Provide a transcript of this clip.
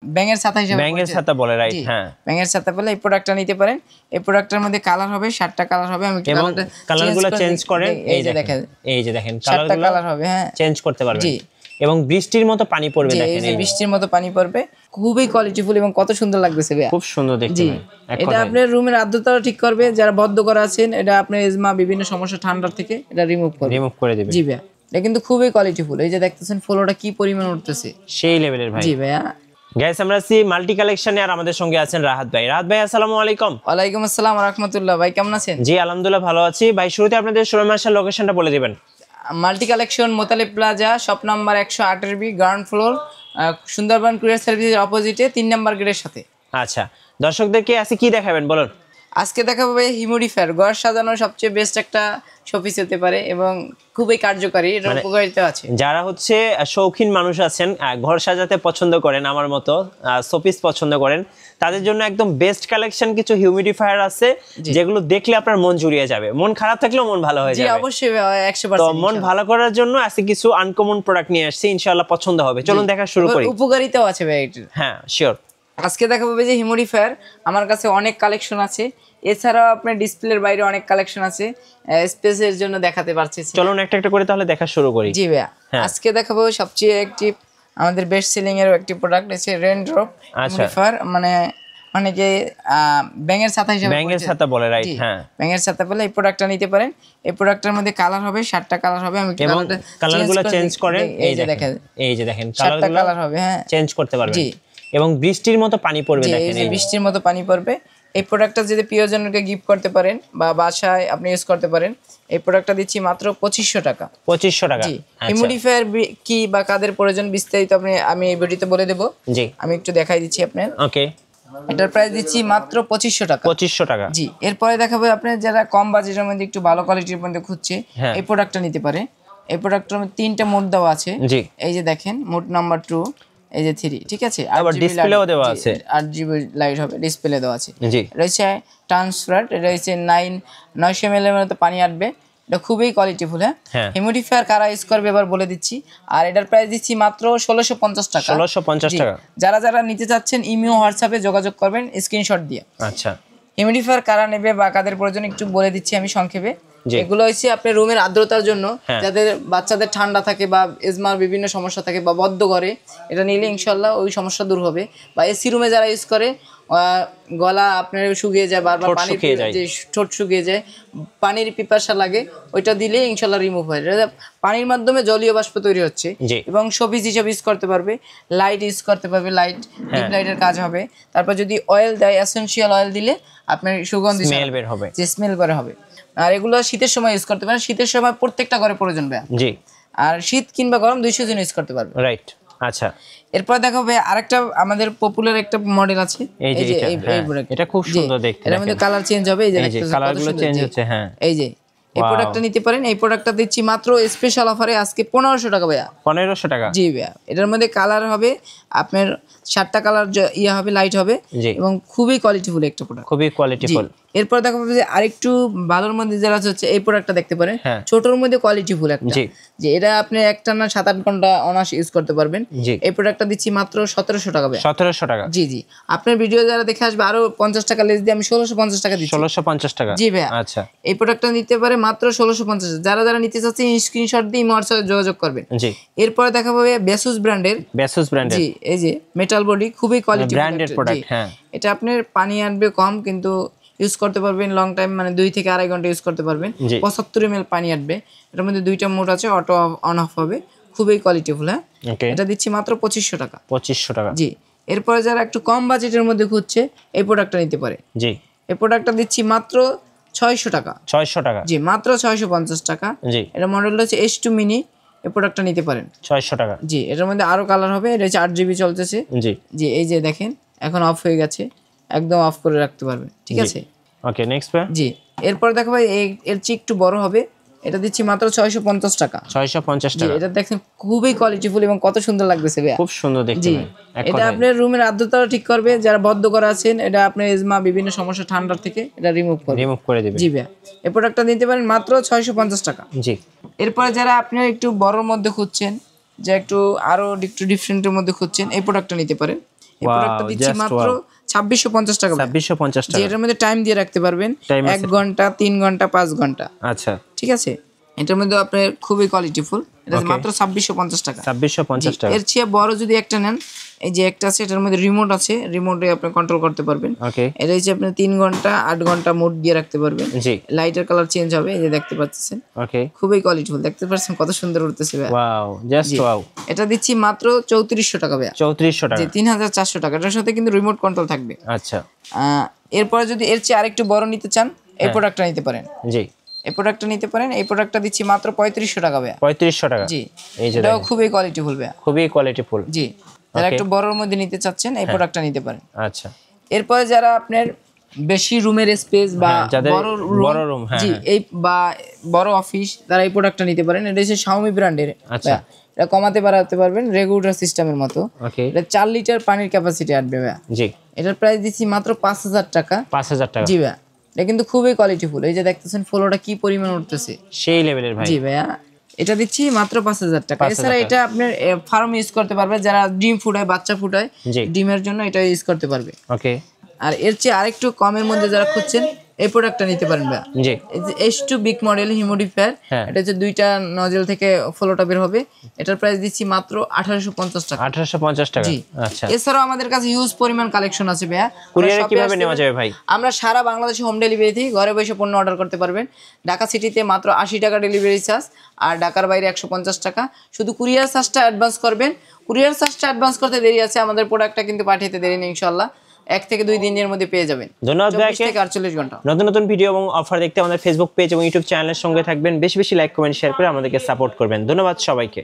ব্যাঙের ছাতা হিসেবে ব্যাঙের ছাতা বলে, রাইট? হ্যাঁ, ব্যাঙের ছাতা বলে। এই প্রোডাক্টটা নিতে পারেন। এই প্রোডাক্টের মধ্যে কালার হবে 7টা কালার হবে। আমি এবং কালারগুলো চেঞ্জ করেন। এই যে দেখেন, এই যে দেখেন 7টা কালার হবে। হ্যাঁ, চেঞ্জ করতে পারবেন। জি, এবং বৃষ্টির মতো পানি পড়বে, দেখেন এই বৃষ্টির মতো পানি পড়বে। খুবই কোয়ালিটিফুল এবং কত সুন্দর লাগতেছে ভাইয়া, খুব সুন্দর দেখতে। জি, এটা আপনার রুমের আর্দ্রতাও ঠিক করবে। যারা বদ্ধ করা আছেন, এটা আপনার এজমা বিভিন্ন সমস্যা ঠান্ডার থেকে এটা রিমুভ করে দিবে। জি ভাইয়া, এটা কিন্তু খুবই কোয়ালিটিফুল। এই যে দেখতেছেন ফ্লোটা কি পরিমাণ উঠতেছে, সেই লেভেলের ভাই। জি ভাইয়া। গাইস, আমরা আছি মাল্টি কালেকশনে, আর আমাদের সঙ্গে আছেন রাহাত ভাই। রাহাত ভাই, আসসালামু আলাইকুম। ওয়ালাইকুম আসসালাম ওয়া রাহমাতুল্লাহ। ভাই কেমন আছেন? জি আলহামদুলিল্লাহ ভালো আছি ভাই। শুরুতে আপনাদের শোরুম আসার লোকেশনটা বলে দিবেন। Multi collection, Motaleb plaza, shop number 108 B, ground floor, Sundarban courier সার্ভিসের অপোজিটে 3 নাম্বার গেটের সাথে। আচ্ছা, দর্শকদেরকে আজকে কি দেখাবেন বলুন? আজকে দেখাবো ভাই হিউমিডিফায়ার। ঘর সাজানোর সবচেয়ে বেস্ট একটা শোপিস হতে পারে এবং খুবই কার্যকারী, এর উপকারিতা আছে। যারা হচ্ছে শৌখিন মানুষ আছেন, ঘর সাজাতে পছন্দ করেন, আমার মতো শোপিস পছন্দ করেন, তাদের জন্য একদম বেস্ট কালেকশন কিছু হিউমিডিফায়ার আছে, যেগুলো দেখলে আপনার মন জুড়িয়ে যাবে। মন খারাপ থাকলেও মন ভালো হয়ে যাবে। জি অবশ্যই 100%। তো মন ভালো করার জন্য আজকে কিছু আনকমন প্রোডাক্ট নিয়ে আসছি, ইনশাআল্লাহ পছন্দ হবে। চলুন দেখা শুরু করি। উপকারিতাও আছে ভাই এটার। হ্যাঁ শিওর। আজকে দেখাবো যে হিউমিডিফায়ার আমার কাছে অনেক কালেকশন আছে। এছাড়াও আপনার ডিসপ্লের বাইরে অনেক কালেকশন আছে, স্পেসের জন্য দেখাতে পারছি। চলুন একটা একটা করে তাহলে দেখা শুরু করি। জি ভাইয়া, আজকে দেখাবো সবচেয়ে একটি আমাদের বেস্ট সেলিং এর একটি প্রোডাক্ট আছে রেইনড্রপ হিউমিডিফায়ার। মানে অনেকে ব্যাঙের ছাতা হিসেবে, ব্যাঙের ছাতা বলে, রাইট? হ্যাঁ, ব্যাঙের ছাতা বলে। এই প্রোডাক্টটা নিতে পারেন। এই প্রোডাক্টের মধ্যে কালার হবে 7টা কালার হবে। আমি কালারগুলো চেঞ্জ করেন। এই যে দেখেন, এই যে দেখেন 7টা কালার হবে। হ্যাঁ, চেঞ্জ করতে পারবেন। জি, এবং বৃষ্টির মতো পানি পড়বে, দেখেন এই বৃষ্টির মতো পানি পড়বে। এই প্রোডাক্টটা যদি প্রিয়জনকে গিফট করতে পারেন বা বাসায় আপনি ইউজ করতে পারেন, এই প্রোডাক্টটা দিচ্ছি মাত্র 2500 টাকা। 2500 টাকা। জি, হিউমিডিফায়ার কি বা কাদের প্রয়োজন বিস্তারিত আমি এই ভিডিওতে বলে দেব। জি, আমি একটু দেখাই দিচ্ছি আপনার। ওকে, এটার প্রাইস দিচ্ছি মাত্র 2500 টাকা। 2500 টাকা। জি, এরপরে দেখাবো আপনার যারা কম বাজেটের মধ্যে একটু ভালো কোয়ালিটির মধ্যে খুঁজছে, এই প্রোডাক্টটা নিতে পারে। এই প্রোডাক্টের মধ্যে 3টা মোড দেওয়া আছে। জি, এই যে দেখেন মোড নাম্বার 2, এই যে 3, ঠিক আছে। আবার ডিসপ্লেও দেওয়া আছে, 8GB লাইট হবে, ডিসপ্লে দেওয়া আছে। জি, রয়েছে ট্রান্সপারেন্ট, এটা হচ্ছে 900 ml এর মতো পানি আসবে। এটা খুবই কোয়ালিটিফুল। হ্যাঁ, হিউমিডিফায়ার কারা ইউজ করবে এবার বলে দিচ্ছি। আর এটার প্রাইস দিচ্ছি মাত্র 1650 টাকা। 1650 টাকা। যারা নিতে চাচ্ছেন ইমিও হোয়াটসঅ্যাপে যোগাযোগ করবেন স্ক্রিনশট দিয়ে। আচ্ছা, হিউমিডিফায়ার কারা নেবে বা কাদের প্রয়োজন একটু বলে দিচ্ছি আমি সংক্ষেপে। এগুলো হচ্ছে আপনার রুমের আর্দ্রতার জন্য, যাদের বাচ্চাদের ঠান্ডা থাকে বা এজমার বিভিন্ন সমস্যা থাকে বা বদ্ধ করে, এটা নিলে ইনশাল্লাহ ওই সমস্যা দূর হবে। বা এসি রুমে যারা ইউজ করে, গলা আপনার শুকিয়ে যায়, বারবার পানি যে ঠোঁট শুকিয়ে যায়, পানির পিপাসা লাগে, ওইটা দিলে ইনশাল্লাহ রিমুভ হয়। পানির মাধ্যমে জলীয় বাষ্প তৈরি হচ্ছে এবং শোপিস হিসাবে ইউজ করতে পারবে, লাইট ইউজ করতে পারবে, লাইট ডিপ লাইটের কাজ হবে। তারপর যদি অয়েল দেয়, এসেনশিয়াল অয়েল দিলে আপনার সুগন্ধি স্মেল বের হবে, যে স্মেল বের হবে। আর এগুলো শীতের সময় ইউজ করতে পারেন। শীতের সময় প্রত্যেকটা ঘরে প্রয়োজন ভাই। জি, আর শীত কিংবা গরম 200 জন ইউজ করতে পারবে, রাইট? আচ্ছা, এরপর দেখো ভাই আরেকটা আমাদের পপুলার একটা মডেল আছে। এই যে এটা খুব সুন্দর দেখতে। এর মধ্যে কালার চেঞ্জ হবে, এই যে দেখতেছেন কালারগুলো চেঞ্জ হচ্ছে। হ্যাঁ, এই যে এই প্রোডাক্টটা নিতে পারেন। এই প্রোডাক্টটা দিচ্ছি মাত্র স্পেশাল অফারে আজকে 1500 টাকা ভাইয়া। 1500 টাকা? জি ভাইয়া। এটার মধ্যে কালার হবে আপনার 7টা কালার হবে, লাইট হবে এবং খুবই কোয়ালিটিফুল একটা প্রোডাক্ট, খুবই কোয়ালিটিফুল। এরপর দেখো যে আরেকটু ভালোর মধ্যে যারা হচ্ছে এই প্রোডাক্টটা দেখতে পারেন। ছোটর মধ্যে কোয়ালিটিফুল একটা, যে এটা আপনি একটানা 7-8 ঘন্টা অনায়াসে ইউজ করতে পারবেন। এই প্রোডাক্টটা দিচ্ছি মাত্র 1700 টাকা ভাইয়া। 1700 টাকা? জি জি। আপনার ভিডিও যারা দেখে আসবে আরো 50 টাকা লেস দিয়ে আমি 1650 টাকা দিচ্ছি। 1650 টাকা? জি ভাইয়া। আচ্ছা, এই প্রোডাক্টটা নিতে পারে মাত্র 1650। যারা নিতে চাচ্ছে স্ক্রিনশট দিয়ে হোয়াটসঅ্যাপে যোগাযোগ করবেন। জি। এরপরে দেখাবো বেসুস ব্র্যান্ডের। জি, এই যে মেটাল বডি, খুবই কোয়ালিটি ব্র্যান্ডেড প্রোডাক্ট। হ্যাঁ, এটা আপনার পানি আনবে কম, কিন্তু ইউজ করতে পারবেন লং টাইম, মানে 2 থেকে আড়াই ঘন্টা ইউজ করতে পারবেন। 75 ml পানি আসবে। এটার মধ্যে 2টা মোড আছে, অটো অন অফ হবে, খুবই কোয়ালিটিফুল। হ্যাঁ, এটা দিচ্ছি মাত্র 2500 টাকা। 2500 টাকা? জি। এরপরে যারা একটু কম বাজেটের মধ্যে খুঁজছে এই প্রোডাক্টটা নিতে পারে। জি, এই প্রোডাক্টটা দিচ্ছি মাত্র 600 টাকা। 600 টাকা? জি, মাত্র 650 টাকা। জি। এটা মডেলটা হচ্ছে S2 মিনি। এই প্রোডাক্টটা নিতে পারেন 600 টাকা। জি, এটার মধ্যে আরো কালার হবে। এটা হচ্ছে 8GB চলতেছে। জি জি। এই যে দেখেন এখন অফ হয়ে গেছে, একদম অফ করে রাখতে পারবেন, ঠিক আছে? ওকে, নেক্সট ভাই। জি, এরপর দেখো ভাই এর চেয়ে একটু বড় হবে, এটা দিচ্ছি মাত্র 650 টাকা। 650 টাকা? এটা দেখেন খুবই কোয়ালিটিফুল এবং কত সুন্দর লাগতেছে ভাই, খুব সুন্দর দেখতে। জি, এটা আপনার রুমের আর্দ্রতাও ঠিক করবে। যারা বদ্ধ করা আছেন, এটা আপনার এজমা বিভিন্ন সমস্যা ঠান্ডার থেকে এটা রিমুভ করে দিবে। জি ভাই, এই প্রোডাক্টটা নিতে পারেন মাত্র 650 টাকা। জি। এরপরে যারা আপনারা একটু বড়র মধ্যে খুঁজছেন, যে একটু আরো একটু ডিফারেন্টের মধ্যে খুঁজছেন, এই প্রোডাক্টটা নিতে পারেন। এই প্রোডাক্টটা দিচ্ছি মাত্র 2650 টাকা। 2650 টাকা। এটার মধ্যে টাইম দিয়ে রাখতে পারবেন 1 ঘন্টা, 3 ঘন্টা, 5 ঘন্টা। আচ্ছা, ঠিক আছে। এটার মধ্যে আপনার খুবই কোয়ালিটিফুল, এটা মাত্র 2650 টাকা। 2650 টাকা। এর চেয়ে বড় যদি একটা নেন, এই যে একটা আছে, এটার মধ্যে রিমোট আছে, রিমোটে আপনি কন্ট্রোল করতে পারবেন। ওকে, এটা হচ্ছে আপনি 3 ঘন্টা, 8 ঘন্টা মোড দিয়ে রাখতে পারবেন। জি, লাইটের কালার চেঞ্জ হবে, এই যে দেখতে পাচ্ছেন। ওকে, খুবই কোয়ালিটিফুল, দেখতে পাচ্ছেন কত সুন্দর উঠতেছে ভাই। Wow, just wow. এটা দিচ্ছি মাত্র 3400 টাকা ভাই। 3400 টাকা। জি, 3400 টাকা। এটার সাথে কিন্তু রিমোট কন্ট্রোল থাকবে। আচ্ছা, এরপরে যদি এর চেয়ে আরেকটু বড় নিতে চান, এই প্রোডাক্টটা নিতে পারেন। জি, এই প্রোডাক্টটা নিতে পারেন। এই প্রোডাক্টটা দিচ্ছি মাত্র 3500 টাকা ভাই। 3500 টাকা। জি, এই যে এটাও খুবই কোয়ালিটিফুল ভাই, খুবই কোয়ালিটিফুল। জি, যারা একটু বড়র মধ্যে নিতে চাচ্ছেন এই প্রোডাক্টটা নিতে পারেন। আচ্ছা, এরপরে যারা আপনার বেশি রুমের স্পেস বা বড় রুম, জি, এই বা বড় অফিস, তারা এই প্রোডাক্টটা নিতে পারেন। এটা হচ্ছে Xiaomi ব্র্যান্ডের। আচ্ছা, এটা কমাতে বাড়াতে পারবেন রেগুলেটর সিস্টেমের মতো। ওকে, এটা 4 লিটার পানির ক্যাপাসিটি আসবে ভাই। জি, এটার প্রাইস দিচ্ছি মাত্র 5000 টাকা। 5000 টাকা। জি ভাই, এটা কিন্তু খুবই কোয়ালিটিফুল। এই যে দেখতেছেন ফলোটা কি পরিমাণ উঠতেছে, সেই লেভেলের ভাই। জি ভাইয়া, এটা দিচ্ছি মাত্র 5000 টাকা। এছাড়া এটা আপনার ফার্ম ইউজ করতে পারবে, যারা ডিম ফুটায়, বাচ্চা ফুটায়, ডিমের জন্য এটা ইউজ করতে পারবে। ওকে, আর এর চেয়ে আরেকটু কমের মধ্যে যারা খুঁজছেন এই প্রোডাক্টটা নিতে পারেন ভাই। জি, এই যে H2 বিগ মডেল হিউমিডিফায়ার, এটা হচ্ছে দুইটা নজেল থেকে ফলোটা বের হবে। এটার প্রাইস দিচ্ছি মাত্র 1850 টাকা। 1850 টাকা। জি, আচ্ছা, এছাড়াও আমাদের কাছে হিউজ পরিমাণ কালেকশন আছে ভাইয়া। কুরিয়ারে কিভাবে নেওয়া যাবে ভাই? আমরা সারা বাংলাদেশে হোম ডেলিভারি দিই, ঘরে বসে পণ্য অর্ডার করতে পারবেন। ঢাকা সিটিতে মাত্র 80 টাকা ডেলিভারি চার্জ, আর ঢাকার বাইরে 150 টাকা। শুধু কুরিয়ার চার্জটা অ্যাডভান্স করবেন। কুরিয়ার চার্জটা অ্যাডভান্স করতে দেরি আছে, আমাদের প্রোডাক্টটা কিন্তু পাঠাতে দেরি নেই, ইনশাআল্লাহ 1 থেকে 2 দিনের মধ্যে পেয়ে যাবেন। ধন্যবাদ ভাইকে। 24 থেকে 48 ঘন্টা। নতুন নতুন ভিডিও এবং অফার দেখতে আমাদের ফেসবুক পেজ এবং ইউটিউব চ্যানেলের সঙ্গে থাকবেন। বেশি বেশি লাইক, কমেন্ট, শেয়ার করে আমাদেরকে সাপোর্ট করবেন। ধন্যবাদ সবাইকে।